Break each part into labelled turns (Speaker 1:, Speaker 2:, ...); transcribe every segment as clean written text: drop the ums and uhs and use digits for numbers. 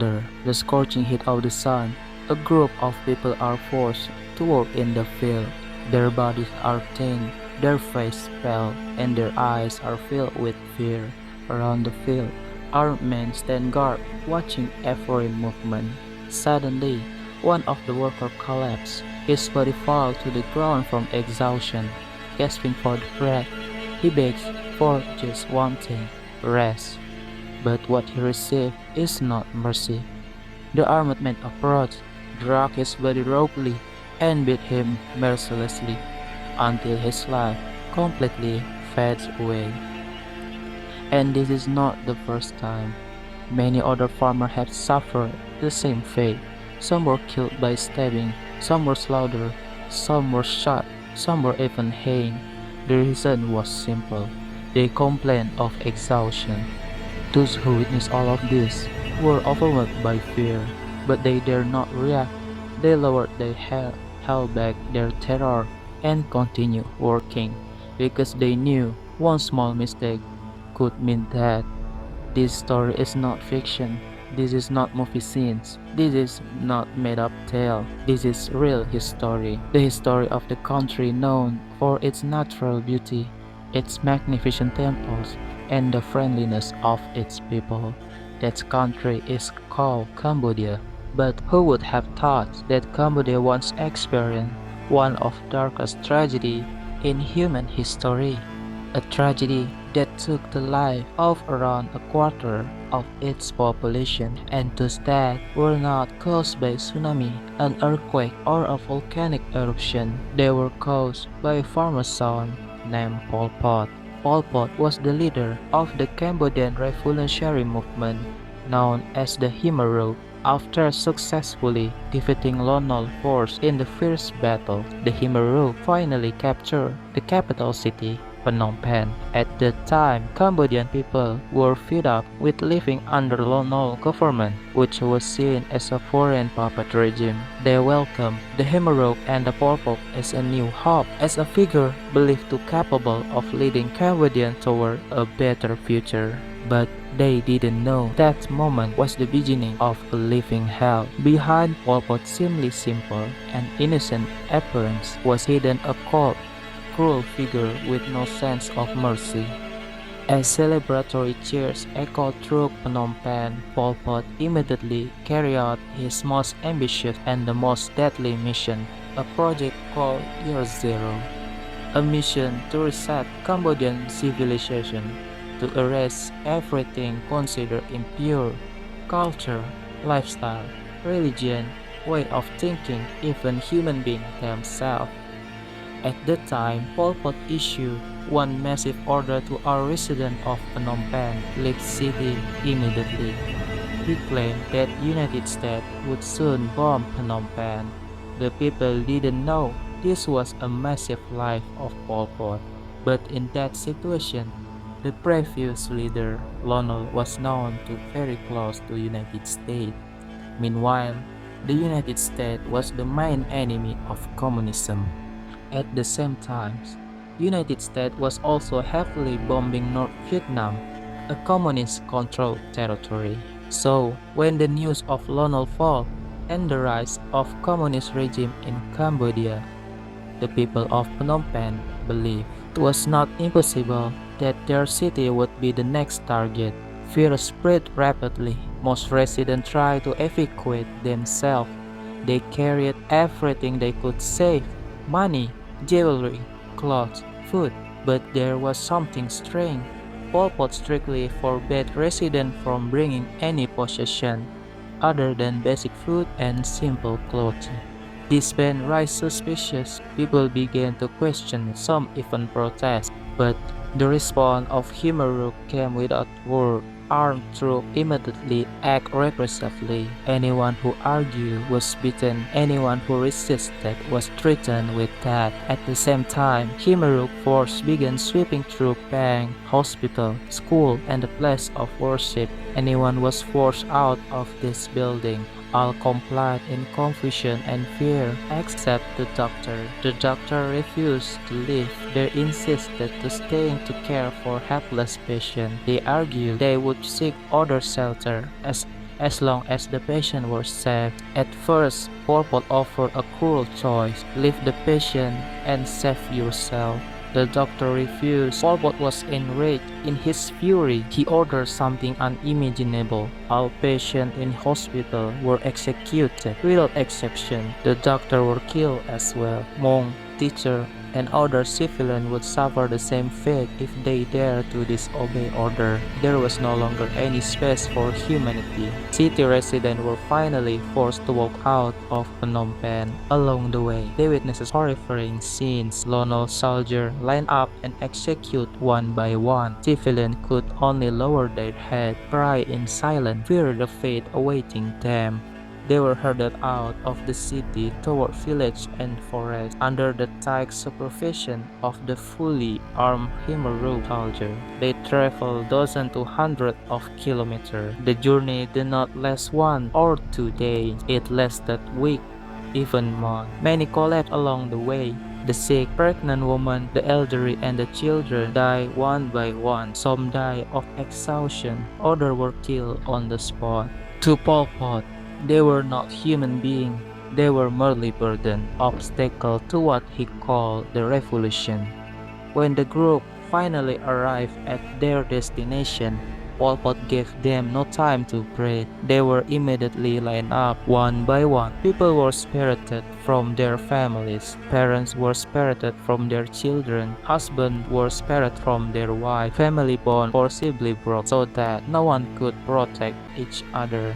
Speaker 1: Under the scorching heat of the sun, a group of people are forced to work in the field. Their bodies are thin, their faces pale, and their eyes are filled with fear. Around the field, armed men stand guard, watching every movement. Suddenly, one of the workers collapses. His body falls to the ground from exhaustion. Gasping for breath, he begs for just one thing: rest. But what he received is not mercy. The armed men approach, drag his body roughly, and beat him mercilessly until his life completely fades away. And this is not the first time. Many other farmers have suffered the same fate. Some were killed by stabbing, some were slaughtered, some were shot, some were even hanged. The reason was simple. They complained of exhaustion. Those who witnessed all of this were overwhelmed by fear, but they dared not react. They lowered their head, held back their terror, and continued working because they knew one small mistake could mean death. This story is not fiction. This is not movie scenes. This is not made-up tale. This is real history. The history of the country known for its natural beauty, its magnificent temples, and the friendliness of its people. That country is called Cambodia. But who would have thought that Cambodia once experienced one of the darkest tragedy in human history? A tragedy that took the life of around a quarter of its population, and those deaths were not caused by tsunami, an earthquake, or a volcanic eruption. They were caused by a farmer's son named Pol Pot. Pol Pot was the leader of the Cambodian revolutionary movement, known as the Khmer Rouge. After successfully defeating Lon Nol force in the fierce battle, the Khmer Rouge finally captured the capital city, Phnom Penh. At the time, Cambodian people were fed up with living under Lon Nol government, which was seen as a foreign puppet regime. They welcomed the Khmer Rouge and the Pol Pot as a new hope, as a figure believed to capable of leading Cambodia toward a better future. But they didn't know that moment was the beginning of a living hell. Behind Pol Pot's seemingly simple and innocent appearance was hidden a cold, cruel figure with no sense of mercy. As celebratory cheers echoed through Phnom Penh, Pol Pot immediately carried out his most ambitious and the most deadly mission, a project called Year Zero, a mission to reset Cambodian civilization, to erase everything considered impure: culture, lifestyle, religion, way of thinking, even human beings themselves. At that time, Pol Pot issued one massive order to all residents of Phnom Penh: leave city immediately. He claimed that United States would soon bomb Phnom Penh. The people didn't know this was a massive lie of Pol Pot. But in that situation, the previous leader, Lon Nol, was known to very close to United States. Meanwhile, the United States was the main enemy of communism. At the same time, United States was also heavily bombing North Vietnam, a communist-controlled territory. So, when the news of Lon Nol fall and the rise of communist regime in Cambodia, the people of Phnom Penh believed it was not impossible that their city would be the next target. Fear spread rapidly. Most residents tried to evacuate themselves. They carried everything they could save: money, jewelry, clothes, food. But there was something strange. Pol Pot strictly forbade residents from bringing any possession other than basic food and simple clothing. This ban raised suspicions. People began to question, some even protest. But the response of Khmer Rouge came without word. Armed troops immediately act repressively. Anyone who argued was beaten. Anyone who resisted was threatened with death. At the same time, Khmer Rouge force began sweeping through bank, hospital, school, and the place of worship. Anyone was forced out of this building. All complied in confusion and fear except the doctor. The doctor refused to leave. They insisted to stay to care for helpless patients. They argued they would seek other shelter as as long as the patient was safe. At first, Pol Pot offered a cruel choice: leave the patient and save yourself. The doctor refused. Pol Pot was enraged. In his fury, he ordered something unimaginable. All patients in hospital were executed without exception. The doctor were killed as well. Monk, teacher, and other civilians would suffer the same fate if they dared to disobey order. There was no longer any space for humanity. City residents were finally forced to walk out of Phnom Penh. Along the way, they witnessed horrifying scenes. Lone soldiers line up and execute one by one. Civilians could only lower their head, cry in silence, fear the fate awaiting them. They were herded out of the city toward village and forest under the tight supervision of the fully armed Khmer Rouge soldier. They traveled dozens to hundreds of kilometers. The journey did not last 1 or 2 days. It lasted weeks, even months. Many collapsed along the way. The sick, pregnant woman, the elderly, and the children died one by one. Some died of exhaustion, others were killed on the spot. To Pol Pot, they were not human beings, they were merely burden, obstacle to what he called the revolution. When the group finally arrived at their destination, Pol Pot gave them no time to breathe. They were immediately lined up one by one. People were separated from their families. Parents were separated from their children. Husbands were separated from their wives. Family bonds forcibly broke so that no one could protect each other,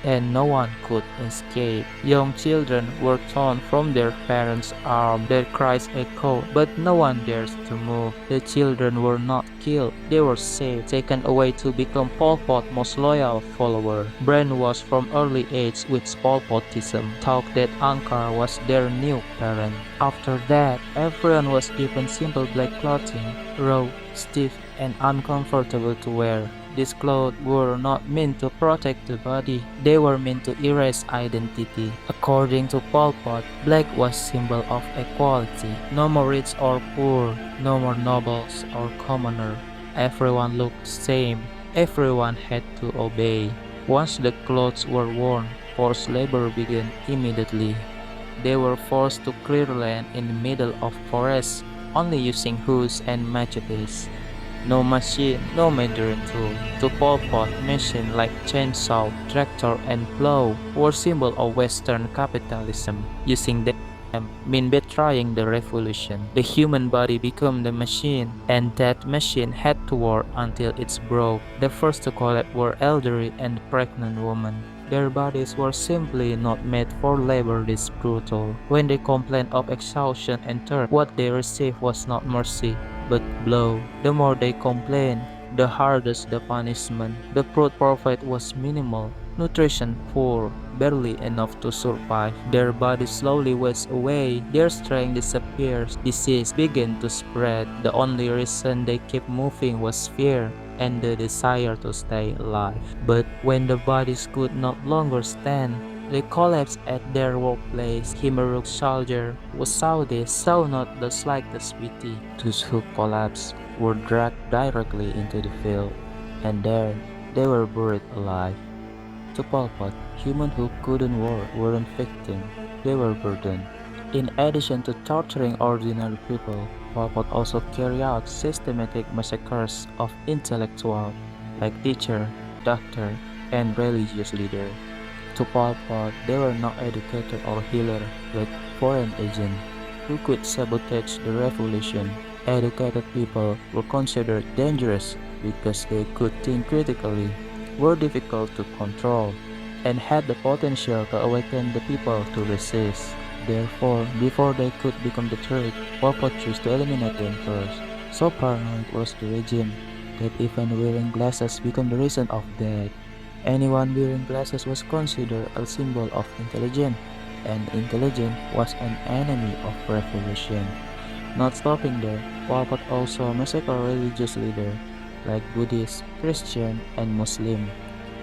Speaker 1: and no one could escape. Young children were torn from their parents' arms. Their cries echoed, but no one dares to move. The children were not killed. They were saved, taken away to become Pol Pot's most loyal follower. Brainwashed from early age with Pol Potism, thought that Angkar was their new parent. After that, everyone was given simple black clothing, raw, stiff, and uncomfortable to wear. These clothes were not meant to protect the body, they were meant to erase identity. According to Pol Pot, black was symbol of equality. No more rich or poor, no more nobles or commoner. Everyone looked the same, everyone had to obey. Once the clothes were worn, forced labor began immediately. They were forced to clear land in the middle of forests, only using hoes and machetes. No machine, no measuring tool. To Pol Pot, machines like chainsaw, tractor, and plow were symbol of Western capitalism. Using them mean betraying the revolution. The human body became the machine, and that machine had to work until it's broke. The first to collapse were elderly and pregnant women. Their bodies were simply not made for labor this brutal. When they complained of exhaustion and thirst, what they received was not mercy, but blow. The more they complained, the harder the punishment. The food profit was minimal, nutrition poor, barely enough to survive. Their bodies slowly wasted away, their strength disappears, disease began to spread. The only reason they kept moving was fear and the desire to stay alive. But when the bodies could no longer stand, they collapsed at their workplace. Khmer Rouge soldiers who saw this saw not the slightest pity. Those who collapsed were dragged directly into the field, and there they were buried alive. To Pol Pot, humans who couldn't work weren't victims, they were burden. In addition to torturing ordinary people, Pol Pot also carried out systematic massacres of intellectuals like teachers, doctors, and religious leaders. To Pol Pot, they were not educated or healers, but foreign agents who could sabotage the revolution. Educated people were considered dangerous because they could think critically, were difficult to control, and had the potential to awaken the people to resist. Therefore, before they could become the threat, Pol Pot chose to eliminate them first. So paranoid was the regime that even wearing glasses became the reason of death. Anyone wearing glasses was considered a symbol of intelligence, and intelligence was an enemy of revolution. Not stopping there, Pol Pot also massacred religious leaders like Buddhists, Christian, and Muslim.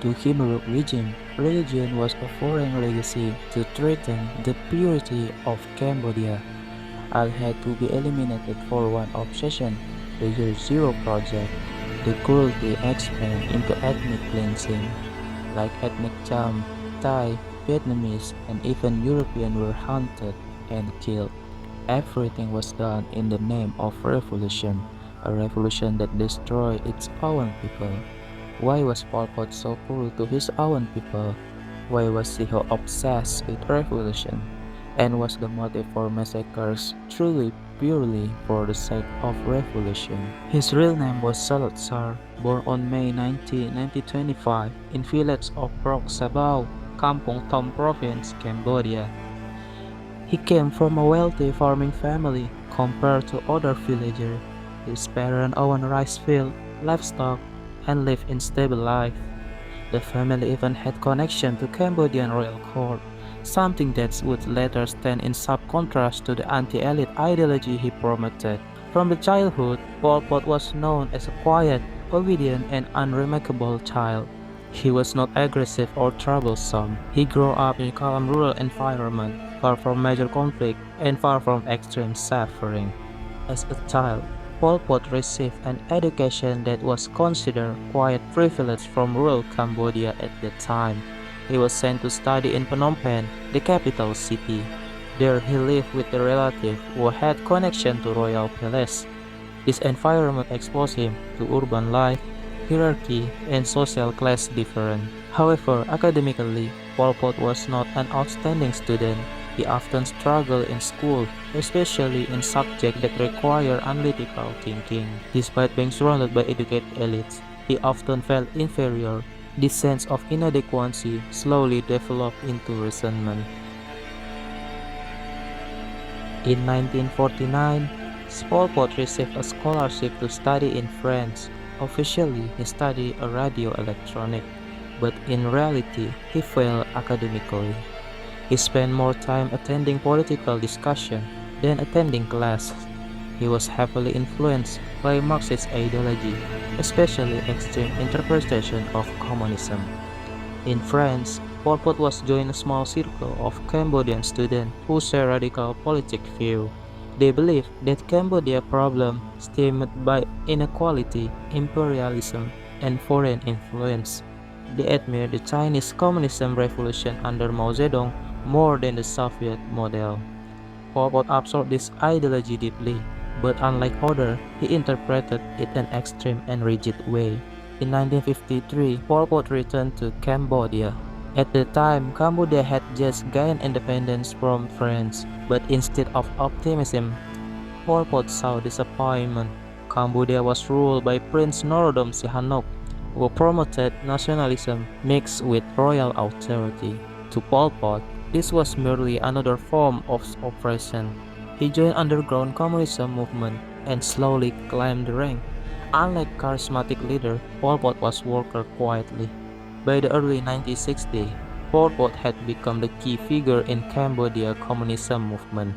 Speaker 1: To Khmer Rouge regime, religion was a foreign legacy to threaten the purity of Cambodia. All had to be eliminated for one obsession, the Year Zero project. The cruelty expanded into ethnic cleansing. like ethnic Cham, Thai, Vietnamese, and even European were hunted and killed. Everything was done in the name of revolution, a revolution that destroyed its own people. Why was Pol Pot so cruel to his own people? Why was he so obsessed with revolution? And was the motive for massacres truly purely for the sake of revolution? His real name was Salazar, born on May 19, 1925 in village of Prok Sabao, Kampong Thom province, Cambodia. He came from a wealthy farming family compared to other villagers. His parents owned rice field, livestock, and lived in stable life. The family even had connection to Cambodian royal court, something that would later stand in sharp contrast to the anti-elite ideology he promoted. From the childhood, Pol Pot was known as a quiet, obedient, and unremarkable child. He was not aggressive or troublesome. He grew up in a calm rural environment, far from major conflict and far from extreme suffering. As a child, Pol Pot received an education that was considered quite privileged from rural Cambodia at that time. He was sent to study in Phnom Penh, the capital city. There he lived with a relative who had connection to royal palace. This environment exposed him to urban life, hierarchy, and social class difference. However, academically, Pol Pot was not an outstanding student. He often struggled in school, especially in subjects that require analytical thinking. Despite being surrounded by educated elites, he often felt inferior. This sense of inadequacy slowly developed into resentment. In 1949, Pol Pot received a scholarship to study in France. Officially, he studied radio electronics, but in reality, he failed academically. He spent more time attending political discussion than attending classes. He was heavily influenced by Marxist ideology, especially extreme interpretation of communism. In France, Pol Pot was joined a small circle of Cambodian students who share radical political views. They believed that Cambodia problem stemmed by inequality, imperialism, and foreign influence. They admired the Chinese communism revolution under Mao Zedong more than the Soviet model. Pol Pot absorbed this ideology deeply, but unlike others, he interpreted it in an extreme and rigid way. In 1953, Pol Pot returned to Cambodia. At the time, Cambodia had just gained independence from France, but instead of optimism, Pol Pot saw disappointment. Cambodia was ruled by Prince Norodom Sihanouk, who promoted nationalism mixed with royal authority. To Pol Pot, this was merely another form of oppression. He joined underground communism movement and slowly climbed the rank. Unlike charismatic leader, Pol Pot was worker quietly. By the early 1960s, Pol Pot had become the key figure in Cambodia communism movement.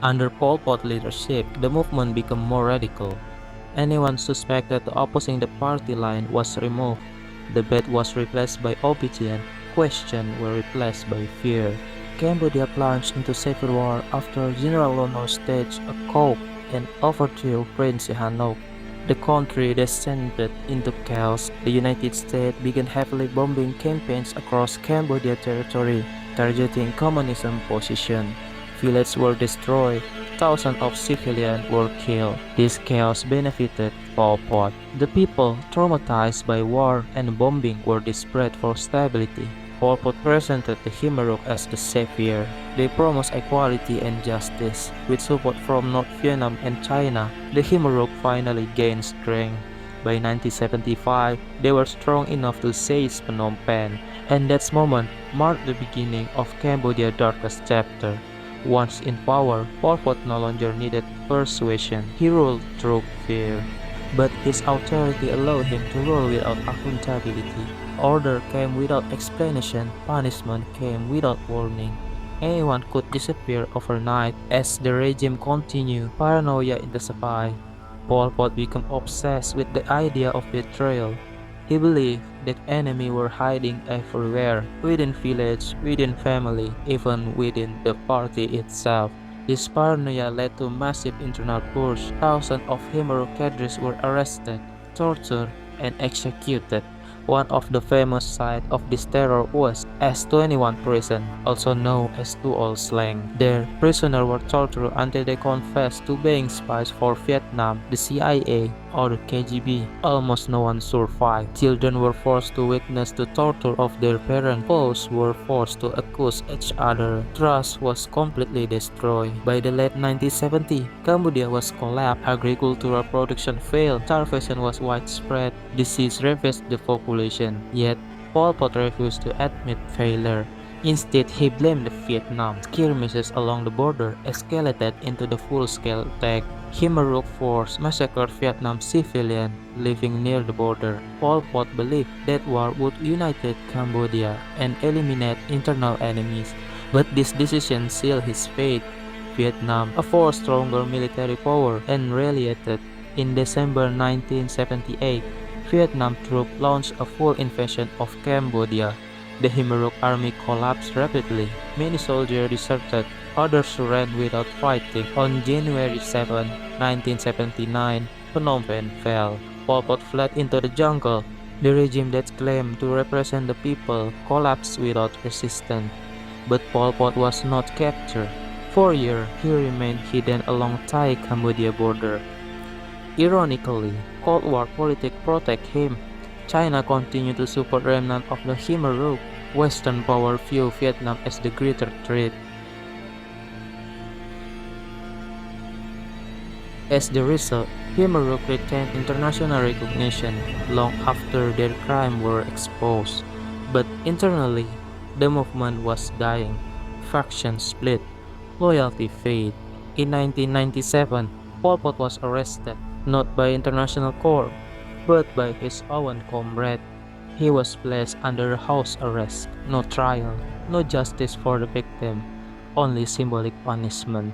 Speaker 1: Under Pol Pot leadership, the movement became more radical. Anyone suspected of opposing the party line was removed. Debate was replaced by obedience, questions were replaced by fear. Cambodia plunged into civil war after General Lono staged a coup and overthrew Prince Sihanouk. The country descended into chaos. The United States began heavily bombing campaigns across Cambodia territory, targeting communism positions. Villages were destroyed, thousands of civilians were killed. This chaos benefited Pol Pot. The people, traumatized by war and bombing, were desperate for stability. Pol Pot presented the Khmer Rouge as the savior. They promised equality and justice. With support from North Vietnam and China, the Khmer Rouge finally gained strength. By 1975, they were strong enough to seize Phnom Penh, and that moment marked the beginning of Cambodia's darkest chapter. Once in power, Pol Pot no longer needed persuasion. He ruled through fear. But his authority allowed him to rule without accountability. Order came without explanation, punishment came without warning. Anyone could disappear overnight. As the regime continued, paranoia intensified. Pol Pot became obsessed with the idea of betrayal. He believed that enemies were hiding everywhere, within village, within family, even within the party itself. This paranoia led to massive internal purge. Thousands of Khmer cadres were arrested, tortured, and executed. One of the famous sites of this terror was S-21 prison, also known as Tuol slang. There, prisoners were tortured until they confessed to being spies for Vietnam, the CIA, or the KGB. Almost no one survived. Children were forced to witness the torture of their parents. Foes were forced to accuse each other. Trust was completely destroyed. By the late 1970s, Cambodia was collapsed. Agricultural production failed. Starvation was widespread. Disease ravaged the population. Yet, Pol Pot refused to admit failure. Instead, he blamed Vietnam. Skirmishes along the border escalated into the full-scale attack. Khmer Rouge force massacred Vietnam civilians living near the border. Pol Pot believed that war would unite Cambodia and eliminate internal enemies, but this decision sealed his fate. Vietnam, a far stronger military power, and retaliated. In December 1978, Vietnam troops launched a full invasion of Cambodia. The Khmer Rouge army collapsed rapidly. Many soldiers deserted, others ran without fighting. On January 7, 1979, Phnom Penh fell. Pol Pot fled into the jungle. The regime that claimed to represent the people collapsed without resistance. But Pol Pot was not captured. For years, he remained hidden along Thai-Cambodia border. Ironically, Cold War politics protect him. China continued to support remnants of the Khmer Rouge. Western power view Vietnam as the greater threat. As the result, Khmer Rouge retained international recognition long after their crimes were exposed. But internally, the movement was dying. Factions split. Loyalty faded. In 1997, Pol Pot was arrested, not by international court, but by his own comrade. He was placed under house arrest, no trial, no justice for the victim, only symbolic punishment.